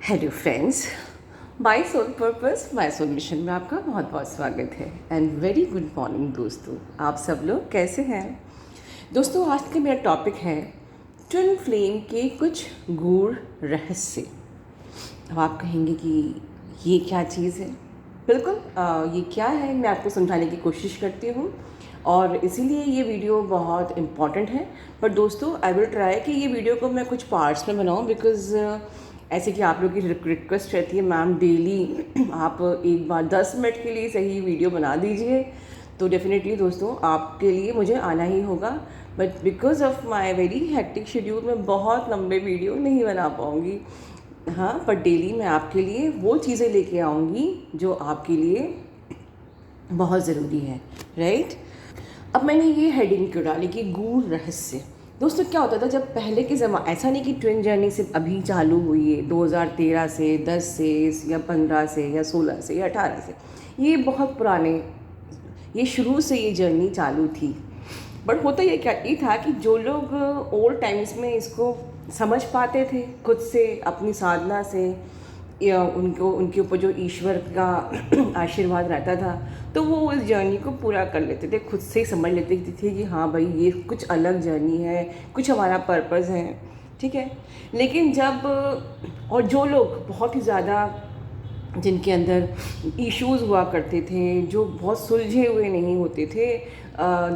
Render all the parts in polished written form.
Hello friends, my soul purpose my soul mission में आपका बहुत बहुत स्वागत है एंड वेरी गुड मॉर्निंग दोस्तों। आप सब लोग कैसे हैं दोस्तों? आज का मेरा टॉपिक है ट्विन फ्लेम के कुछ गूढ़ रहस्य। अब आप कहेंगे कि ये क्या चीज़ है। बिल्कुल ये क्या है मैं आपको समझाने की कोशिश करती हूँ और इसीलिए ये वीडियो बहुत इम्पॉर्टेंट है। बट दोस्तों आई विल ट्राई कि ये वीडियो को मैं कुछ पार्ट्स में बनाऊँ, बिकॉज़ ऐसे कि आप लोग की रिक्वेस्ट रहती है मैम डेली आप एक बार 10 मिनट के लिए सही वीडियो बना दीजिए। तो डेफिनेटली दोस्तों आपके लिए मुझे आना ही होगा, but because of my very hectic schedule मैं बहुत लंबे वीडियो नहीं बना पाऊँगी। हाँ, पर डेली मैं आपके लिए वो चीज़ें लेके आऊँगी जो आपके लिए बहुत ज़रूरी है, राइट। अब मैंने ये हेडिंग क्यों डाली कि गूढ़ रहस्य। दोस्तों क्या होता था जब पहले के ऐसा नहीं कि ट्विन जर्नी सिर्फ अभी चालू हुई है 2013 से 10 से या 15 से या 16 से या 18 से, ये बहुत पुराने, ये शुरू से ये जर्नी चालू थी। बट होता ये था कि जो लोग ओल्ड टाइम्स में इसको समझ पाते थे खुद से अपनी साधना से, या उनके ऊपर जो ईश्वर का आशीर्वाद रहता था, तो वो उस जर्नी को पूरा कर लेते थे, खुद से ही समझ लेते थे कि हाँ भाई ये कुछ अलग जर्नी है, कुछ हमारा पर्पस है, ठीक है। लेकिन जब और जो लोग बहुत ही ज़्यादा जिनके अंदर इश्यूज़ हुआ करते थे, जो बहुत सुलझे हुए नहीं होते थे,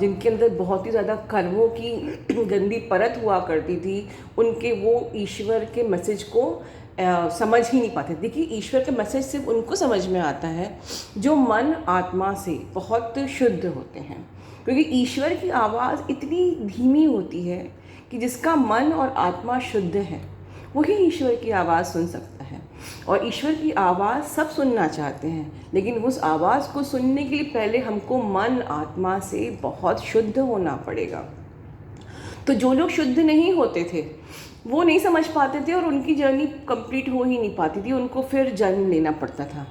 जिनके अंदर बहुत ही ज़्यादा कर्मों की गंदी परत हुआ करती थी, उनके वो ईश्वर के मैसेज को समझ ही नहीं पाते। देखिए ईश्वर का मैसेज सिर्फ उनको समझ में आता है जो मन आत्मा से बहुत शुद्ध होते हैं, क्योंकि ईश्वर की आवाज़ इतनी धीमी होती है कि जिसका मन और आत्मा शुद्ध है वही ईश्वर की आवाज़ सुन सकता है। और ईश्वर की आवाज़ सब सुनना चाहते हैं, लेकिन उस आवाज़ को सुनने के लिए पहले हमको मन आत्मा से बहुत शुद्ध होना पड़ेगा। तो जो लोग शुद्ध नहीं होते थे वो नहीं समझ पाते थे और उनकी जर्नी कंप्लीट हो ही नहीं पाती थी, उनको फिर जन्म लेना पड़ता था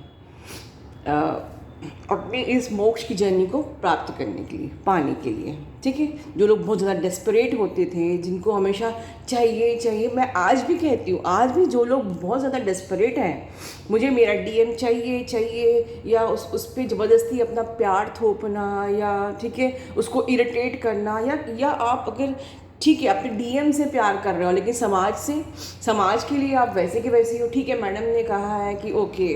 अपने इस मोक्ष की जर्नी को प्राप्त करने के लिए, पाने के लिए, ठीक है। जो लोग बहुत ज़्यादा डेस्परेट होते थे, जिनको हमेशा चाहिए चाहिए, मैं आज भी कहती हूँ, आज भी जो लोग बहुत ज़्यादा डेस्परेट हैं, मुझे मेरा डीएम चाहिए चाहिए, या उस पर ज़बरदस्ती अपना प्यार थोपना, या ठीक है उसको इरिटेट करना, या आप अगर ठीक है अपने डीएम से प्यार कर रहे हो लेकिन समाज के लिए आप वैसे के वैसे हो, ठीक है मैडम ने कहा है कि ओके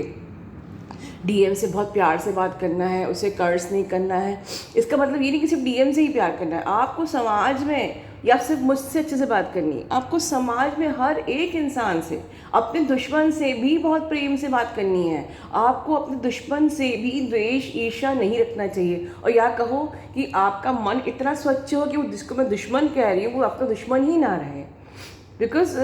डीएम से बहुत प्यार से बात करना है, उसे कर्ज नहीं करना है, इसका मतलब ये नहीं कि सिर्फ डीएम से ही प्यार करना है। आपको समाज में या सिर्फ मुझसे अच्छे से बात करनी है, आपको समाज में हर एक इंसान से, अपने दुश्मन से भी बहुत प्रेम से बात करनी है। आपको अपने दुश्मन से भी द्वेष ईर्ष्या नहीं रखना चाहिए, और या कहो कि आपका मन इतना स्वच्छ हो कि वो जिसको मैं दुश्मन कह रही हूँ वो आपका दुश्मन ही ना रहे। बिकॉज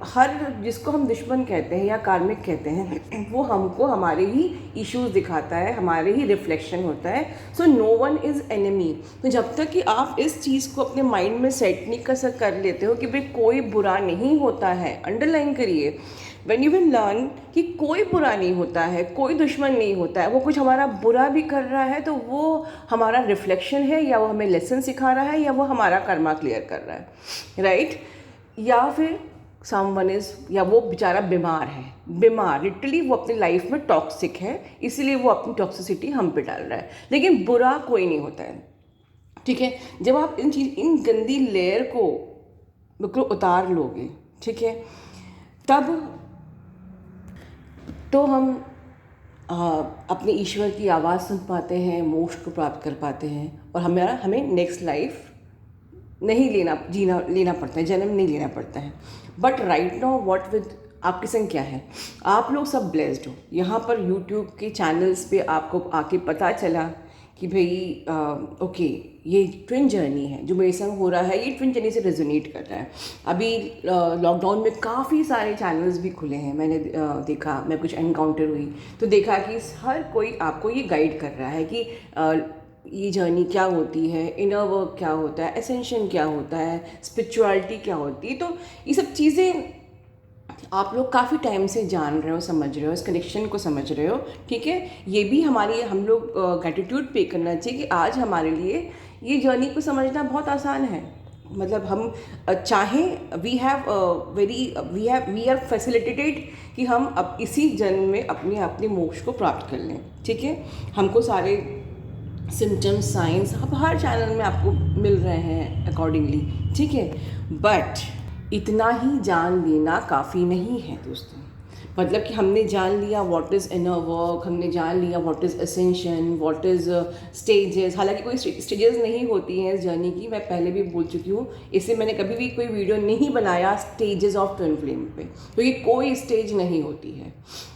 हर जिसको हम दुश्मन कहते हैं या कार्मिक कहते हैं वो हमको हमारे ही इश्यूज दिखाता है, हमारे ही रिफ्लेक्शन होता है। So no one is enemy. तो जब तक कि आप इस चीज़ को अपने माइंड में सेट नहीं कर लेते हो कि भाई कोई बुरा नहीं होता है, अंडरलाइन करिए, व्हेन यू विल लर्न कि कोई बुरा नहीं होता है, कोई दुश्मन नहीं होता है, वो कुछ हमारा बुरा भी कर रहा है तो वो हमारा रिफ्लेक्शन है, या वो हमें लेसन सिखा रहा है, या वो हमारा कर्मा क्लियर कर रहा है, राइट। या फिर समवन इज़, या वो बेचारा बीमार है, बीमार लिटरली वो अपनी लाइफ में टॉक्सिक है, इसीलिए वो अपनी टॉक्सिसिटी हम पे डाल रहा है, लेकिन बुरा कोई नहीं होता है, ठीक है। जब आप इन गंदी लेयर को बिल्कुल उतार लोगे, ठीक है, तब तो हम अपने ईश्वर की आवाज़ सुन पाते हैं, मोक्ष को प्राप्त कर पाते हैं, और हमें नेक्स्ट लाइफ नहीं लेना पड़ता है, जन्म नहीं लेना पड़ता है। But right now what with आपके संग क्या है, आप लोग सब ब्लेस्ड हो। यहाँ पर यूट्यूब के चैनल्स पे आपको आके पता चला कि भाई ओके ये ट्विन जर्नी है, जो मेरे संग हो रहा है ये ट्विन जर्नी से रेजोनेट कर रहा है। अभी लॉकडाउन में काफ़ी सारे चैनल्स भी खुले हैं, मैंने देखा, मैं कुछ एनकाउंटर हुई तो देखा कि हर कोई आपको ये गाइड कर रहा है कि ये जर्नी क्या होती है, इनर वर्क क्या होता है, एसेंशन क्या होता है, स्पिरिचुअलिटी क्या होती है। तो ये सब चीज़ें आप लोग काफ़ी टाइम से जान रहे हो, समझ रहे हो, इस कनेक्शन को समझ रहे हो, ठीक है। ये भी हम लोग ग्रैटिट्यूड पे करना चाहिए कि आज हमारे लिए ये जर्नी को समझना बहुत आसान है, मतलब हम चाहें वी आर फैसिलिटेटेड कि हम अब इसी जन्म में अपने मोक्ष को प्राप्त कर लें, ठीक है। हमको सारे सिम्टम्स साइंस अब हर चैनल में आपको मिल रहे हैं अकॉर्डिंगली, ठीक है। बट इतना ही जान लेना काफ़ी नहीं है दोस्तों। मतलब कि हमने जान लिया व्हाट इज़ इनर वर्क, हमने जान लिया what is ascension, what is stages. हालांकि कोई स्टेजेस नहीं होती हैं इस जर्नी की, मैं पहले भी बोल चुकी हूँ। इससे मैंने कभी भी कोई वीडियो नहीं बनाया स्टेजेस ऑफ ट्विन फ्लेम पे, क्योंकि कोई स्टेज नहीं होती है।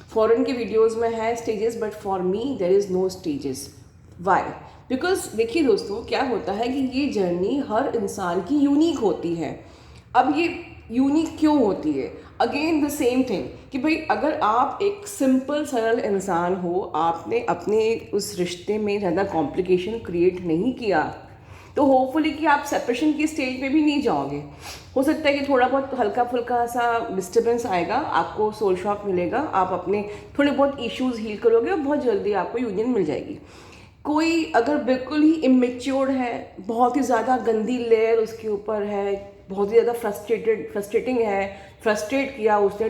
फॉरेन के वीडियोज़ में है stages, but for me there is no stages. Why? Because देखिए दोस्तों, क्या होता है कि ये जर्नी हर इंसान की यूनिक होती है। अब ये यूनिक क्यों होती है? अगेन द सेम थिंग कि भाई अगर आप एक सिंपल सरल इंसान हो, आपने अपने उस रिश्ते में ज़्यादा कॉम्प्लिकेशन क्रिएट नहीं किया, तो होपफुली कि आप सेपरेशन की स्टेज पे भी नहीं जाओगे। हो सकता है कि थोड़ा बहुत हल्का फुल्का सा डिस्टर्बेंस आएगा, आपको सोल शॉक मिलेगा, आप अपने थोड़े बहुत इश्यूज हील करोगे और बहुत जल्दी आपको यूनियन मिल जाएगी। कोई अगर बिल्कुल ही इमेच्योर्ड है, बहुत ही ज़्यादा गंदी लेयर उसके ऊपर है, बहुत ही ज़्यादा फ्रस्ट्रेटिंग है, फ्रस्ट्रेट किया उसने,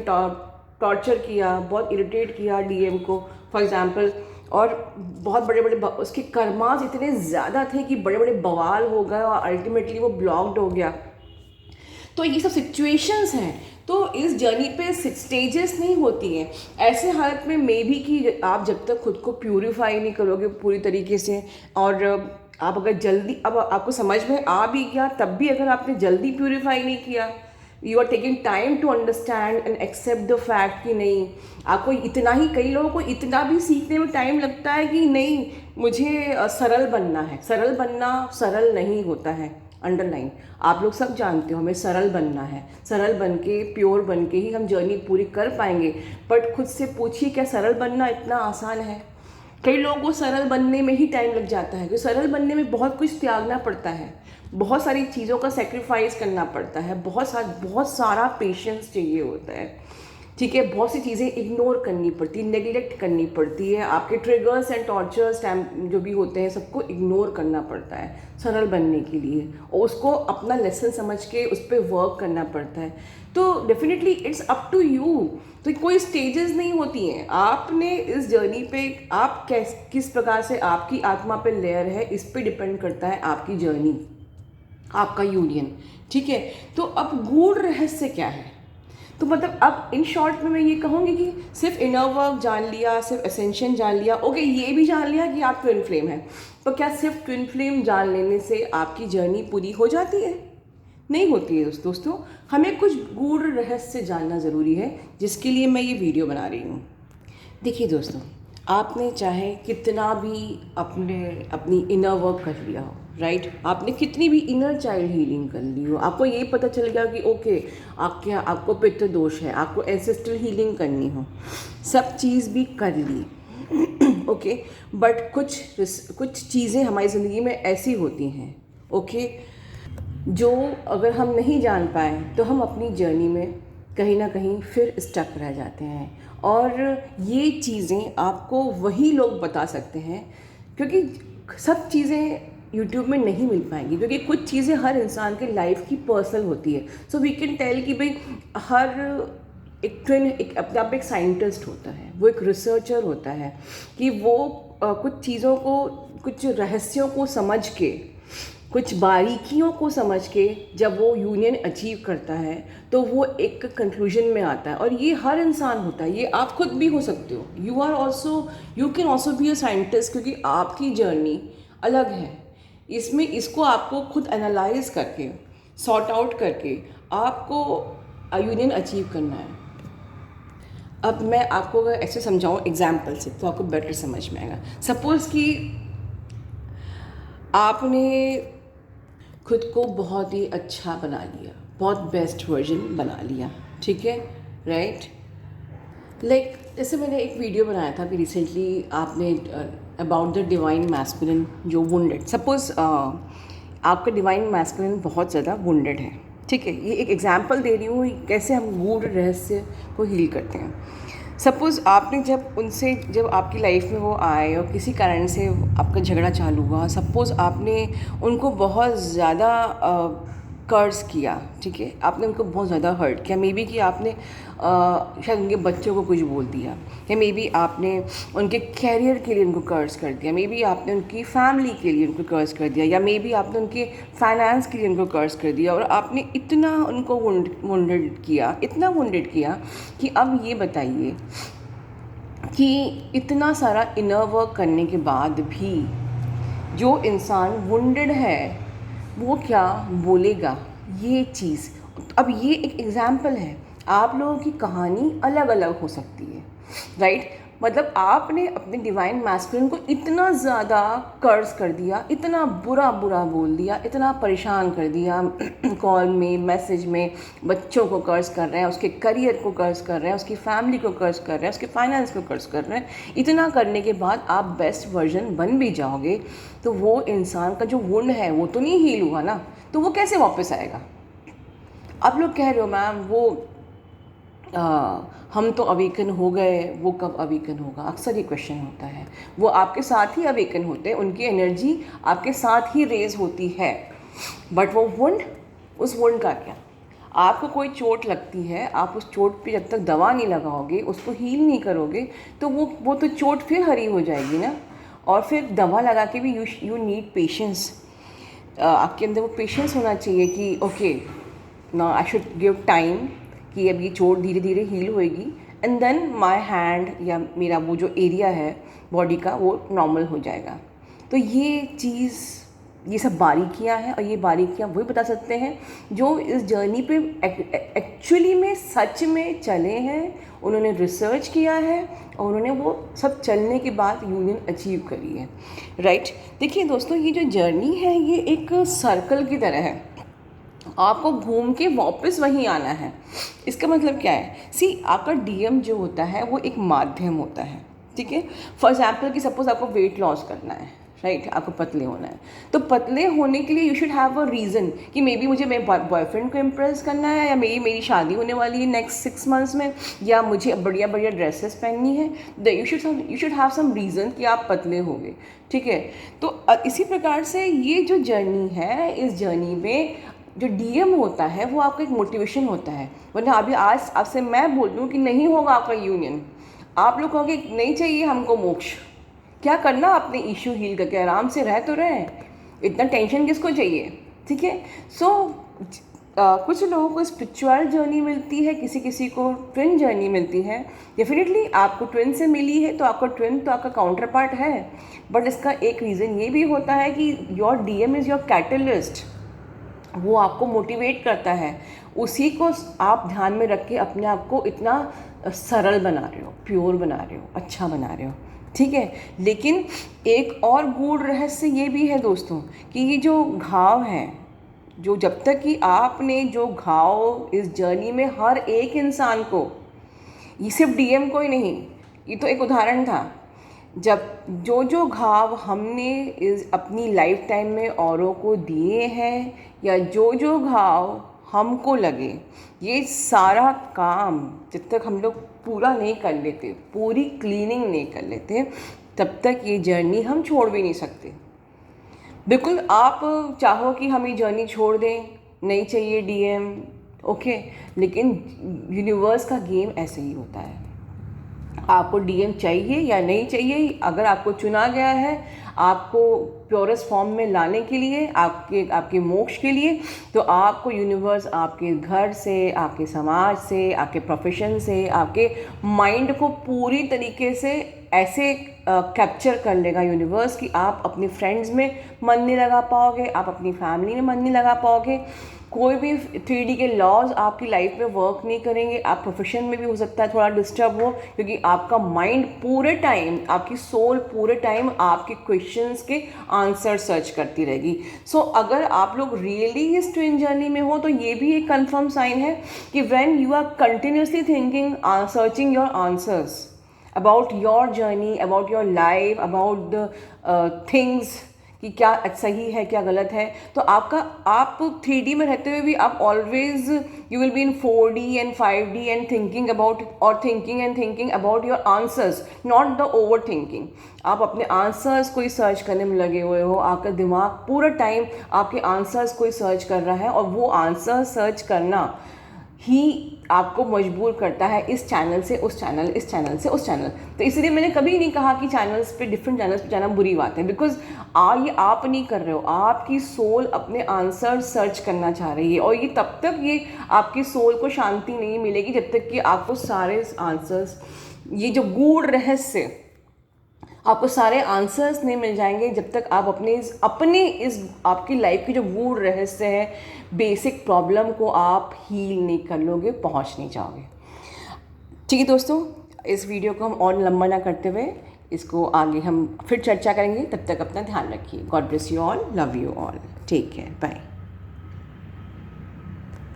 टॉर्चर किया, बहुत इरिटेट किया डीएम को फॉर एग्जांपल, और बहुत बड़े बड़े उसके कर्मास इतने ज़्यादा थे कि बड़े बड़े बवाल हो गए और अल्टीमेटली वो ब्लॉक्ड हो गया। तो ये सब सिचुएशंस हैं। तो इस जर्नी पे स्टेजेस नहीं होती हैं। ऐसे हालत में मे भी कि आप जब तक खुद को प्यूरिफाई नहीं करोगे पूरी तरीके से, और आप अगर जल्दी, अब आपको समझ में आ भी गया तब भी अगर आपने जल्दी प्यूरिफाई नहीं किया, you are taking time to understand and accept the fact कि नहीं, आपको इतना ही, कई लोगों को इतना भी सीखने में टाइम लगता है कि नहीं मुझे सरल बनना है। सरल बनना सरल नहीं होता है, अंडरलाइन, आप लोग सब जानते हो, हमें सरल बनना है। सरल बन के, प्योर बन के ही हम जर्नी पूरी कर पाएंगे। बट खुद से पूछिए, क्या सरल बनना इतना आसान है? कई लोगों को सरल बनने में ही टाइम लग जाता है, क्योंकि सरल बनने में बहुत कुछ त्यागना पड़ता है, बहुत सारी चीज़ों का सेक्रीफाइस करना पड़ता है, बहुत सारा पेशेंस चाहिए होता है, ठीक है। बहुत सी चीज़ें इग्नोर करनी पड़ती है, नेग्लेक्ट करनी पड़ती है, आपके ट्रिगर्स एंड टॉर्चर्स जो भी होते हैं सबको इग्नोर करना पड़ता है सरल बनने के लिए, और उसको अपना लेसन समझ के उस पर वर्क करना पड़ता है। तो definitely it's up to you. तो कोई स्टेजेस नहीं होती हैं। आपने इस जर्नी पे आप किस प्रकार से आपकी आत्मा पे लेयर है, इस पे डिपेंड करता है आपकी जर्नी, आपका यूनियन, ठीक है। तो अब गूढ़ रहस्य क्या है? तो मतलब अब इन शॉर्ट में मैं ये कहूँगी कि सिर्फ इनर वर्क जान लिया, सिर्फ एसेंशन जान लिया, ओके, ये भी जान लिया कि आप ट्विन फ्लेम हैं, तो क्या सिर्फ ट्विन फ्लेम जान लेने से आपकी जर्नी पूरी हो जाती है? नहीं होती है दोस्तों। हमें कुछ गूढ़ रहस्य जानना ज़रूरी है, जिसके लिए मैं ये वीडियो बना रही हूँ। देखिए दोस्तों, आपने चाहे कितना भी अपनी इनर वर्क कर लिया हो, राइट, आपने कितनी भी इनर चाइल्ड हीलिंग कर ली हो, आपको ये पता चल गया कि ओके आपको पितृ दोष है, आपको एंसेस्ट्रल हीलिंग करनी हो, सब चीज़ भी कर ली ओके, बट कुछ चीज़ें हमारी ज़िंदगी में ऐसी होती हैं, ओके, जो अगर हम नहीं जान पाए तो हम अपनी जर्नी में कहीं ना कहीं फिर स्टक रह जाते हैं। और ये चीज़ें आपको वही लोग बता सकते हैं, क्योंकि सब चीज़ें यूट्यूब में नहीं मिल पाएंगी, क्योंकि कुछ चीज़ें हर इंसान के लाइफ की पर्सनल होती है। सो वी कैन टेल कि भाई हर एक अपने आप एक साइंटिस्ट होता है, वो एक रिसर्चर होता है, कि वो कुछ चीज़ों को, कुछ रहस्यों को समझ के, कुछ बारीकियों को समझ के जब वो यूनियन अचीव करता है तो वो एक कंक्लूजन में आता है। और ये हर इंसान होता है, ये आप खुद भी हो सकते हो। You can also be a scientist, क्योंकि आपकी जर्नी अलग है। इसमें इसको आपको खुद एनालाइज करके, सॉर्ट आउट करके आपको यूनियन अचीव करना है। अब मैं आपको अगर ऐसे समझाऊँ एग्जाम्पल से तो आपको बेटर समझ में आएगा। सपोज़ कि आपने खुद को बहुत ही अच्छा बना लिया, बहुत बेस्ट वर्जन बना लिया, ठीक है, राइट। लाइक जैसे मैंने एक वीडियो बनाया था अभी रिसेंटली, आपने अबाउट द डिवाइन मैस्कुलिन जो वुंडेड, सपोज़ आपका डिवाइन मैस्कुलिन बहुत ज़्यादा वुंडेड है, ठीक है। ये एक एग्जांपल दे रही हूँ कैसे हम गूढ़ रहस्य को हील करते हैं। सपोज़ आपने जब आपकी लाइफ में वो आए और किसी कारण से आपका झगड़ा चालू हुआ, सपोज़ आपने उनको बहुत ज़्यादा कर्ज किया, ठीक है, आपने उनको बहुत ज़्यादा हर्ट किया, मे बी कि आपने शायद उनके बच्चों को कुछ बोल दिया, या मे बी आपने उनके कैरियर के लिए उनको कर्ज कर दिया, मे बी आपने उनकी फैमिली के लिए उनको कर्ज कर दिया, या मे बी आपने उनके फाइनेंस के लिए उनको कर्ज कर दिया, और आपने इतना उनको वुंडेड किया, इतना वुंडेड किया कि अब ये बताइए कि इतना सारा इनर वर्क करने के बाद भी जो इंसान वुंडेड है वो क्या बोलेगा, ये चीज़। अब ये एक एग्ज़ाम्पल है, आप लोगों की कहानी अलग अलग हो सकती है, राइट। मतलब आपने अपने डिवाइन मैस्कुलिन को इतना ज़्यादा कर्ज कर दिया, इतना बुरा बुरा बोल दिया, इतना परेशान कर दिया कॉल में, मैसेज में, बच्चों को कर्ज कर रहे हैं, उसके करियर को कर्ज कर रहे हैं, उसकी फैमिली को कर्ज कर रहे हैं, उसके फाइनेंस को कर्ज कर रहे हैं। इतना करने के बाद आप बेस्ट वर्जन बन भी जाओगे तो वो इंसान का जो वुंड है वो तो नहीं हील हुआ ना, तो वो कैसे वापस आएगा। आप लोग कह रहे हो मैम वो हम तो अवेकन हो गए, वो कब अवेकन होगा, अक्सर ये क्वेश्चन होता है। वो आपके साथ ही अवेकन होते हैं, उनकी एनर्जी आपके साथ ही रेज होती है, बट वो वुंड, उस वुंड का क्या। आपको कोई चोट लगती है, आप उस चोट पे जब तक दवा नहीं लगाओगे, उसको हील नहीं करोगे, तो वो तो चोट फिर हरी हो जाएगी ना। और फिर दवा लगा के भी यू नीड पेशेंस, आपके अंदर वो पेशेंस होना चाहिए कि ओके ना, आई शुड गिव टाइम कि अब ये चोट धीरे धीरे हील होएगी, एंड देन माय हैंड या मेरा वो जो एरिया है बॉडी का वो नॉर्मल हो जाएगा। तो ये चीज़, ये सब बारीकियां हैं, और ये बारीकियां वही बता सकते हैं जो इस जर्नी पे एक्चुअली में सच में चले हैं, उन्होंने रिसर्च किया है और उन्होंने वो सब चलने के बाद यूनियन अचीव करी है, राइट। देखिए दोस्तों, ये जो जर्नी है ये एक सर्कल की तरह है, आपको घूम के वापस वहीं आना है। इसका मतलब क्या है, सी आपका डीएम जो होता है वो एक माध्यम होता है, ठीक है। फॉर एग्जाम्पल कि सपोज आपको वेट लॉस करना है, राइट, आपको पतले होना है, तो पतले होने के लिए you should have a reason कि मे बी मुझे मेरे बॉयफ्रेंड को इम्प्रेस करना है, या मेरी शादी होने वाली है नेक्स्ट 6 मंथ्स में, या मुझे बढ़िया बढ़िया ड्रेसेस पहननी है। You should have some reason कि आप पतले होंगे, ठीक है। तो इसी प्रकार से ये जो जर्नी है, इस जर्नी में जो डीएम होता है वो आपका एक मोटिवेशन होता है। वरना अभी आज आपसे मैं बोल दूँ कि नहीं होगा आपका यूनियन, आप लोग कहोगे नहीं चाहिए हमको मोक्ष, क्या करना, अपने इशू हील करके आराम से रह तो रहे, इतना टेंशन किसको चाहिए, ठीक है। सो कुछ लोगों को स्पिरिचुअल जर्नी मिलती है, किसी किसी को ट्विन जर्नी मिलती है। डेफिनेटली आपको ट्विन से मिली है तो आपका ट्विन तो आपका काउंटर पार्ट है, बट इसका एक रीज़न ये भी होता है कि your DM is your catalyst, वो आपको मोटिवेट करता है, उसी को आप ध्यान में रख के अपने आप को इतना सरल बना रहे हो, प्योर बना रहे हो, अच्छा बना रहे हो, ठीक है। लेकिन एक और गूढ़ रहस्य ये भी है दोस्तों कि ये जो घाव है, जो जब तक कि आपने जो घाव इस जर्नी में हर एक इंसान को, ये सिर्फ डीएम को ही नहीं, ये तो एक उदाहरण था, जब जो घाव हमने इस अपनी लाइफ टाइम में औरों को दिए हैं, या जो घाव हमको लगे, ये सारा काम जब तक हम लोग पूरा नहीं कर लेते, पूरी क्लीनिंग नहीं कर लेते, तब तक ये जर्नी हम छोड़ भी नहीं सकते। बिल्कुल आप चाहो कि हम ये जर्नी छोड़ दें, नहीं चाहिए डीएम, ओके, लेकिन यूनिवर्स का गेम ऐसे ही होता है, आपको डीएम चाहिए या नहीं चाहिए, अगर आपको चुना गया है आपको प्योरेस्ट फॉर्म में लाने के लिए, आपके मोक्ष के लिए, तो आपको यूनिवर्स आपके घर से, आपके समाज से, आपके प्रोफेशन से, आपके माइंड को पूरी तरीके से ऐसे कैप्चर कर लेगा यूनिवर्स कि आप अपने फ्रेंड्स में मन नहीं लगा पाओगे, आप अपनी फैमिली में मन नहीं लगा पाओगे, कोई भी 3D के लॉज आपकी लाइफ में वर्क नहीं करेंगे, आप प्रोफेशन में भी हो सकता है थोड़ा डिस्टर्ब हो, क्योंकि आपका माइंड पूरे टाइम, आपकी सोल पूरे टाइम आपके क्वेश्चंस के आंसर सर्च करती रहेगी। सो अगर आप लोग रियली इस ट्विन जर्नी में हो तो ये भी एक कंफर्म साइन है कि when you are continuously thinking, searching your answers about your journey, about your life, about the things कि क्या सही है क्या गलत है, तो आप 3D में रहते हुए भी आप always you will be in 4D and 5D and thinking about your answers, not the over thinking. आप अपने आंसर्स को ही सर्च करने में लगे हुए हो, आपका दिमाग पूरा टाइम आपके आंसर्स को ही सर्च कर रहा है, और वो आंसर सर्च करना ही आपको मजबूर करता है इस चैनल से उस चैनल, इस चैनल से उस चैनल। तो इसलिए मैंने कभी नहीं कहा कि चैनल्स पे, डिफरेंट चैनल्स पे जाना बुरी बात है, बिकॉज ये आप नहीं कर रहे हो, आपकी सोल अपने आंसर सर्च करना चाह रही है, और ये तब तक ये आपकी सोल को शांति नहीं मिलेगी जब तक कि आपको सारे आंसर्स, ये जो गूढ़ रहस्य, आपको सारे आंसर्स नहीं मिल जाएंगे जब तक आप अपने इस आपकी लाइफ की जो गूढ़ रहस्य है, बेसिक प्रॉब्लम को आप हील नहीं कर लोगे, पहुंच नहीं जाओगे। ठीक है दोस्तों, इस वीडियो को हम और लंबा ना करते हुए इसको आगे हम फिर चर्चा करेंगे। तब तक अपना ध्यान रखिए। God bless you all, love you all, take care, bye.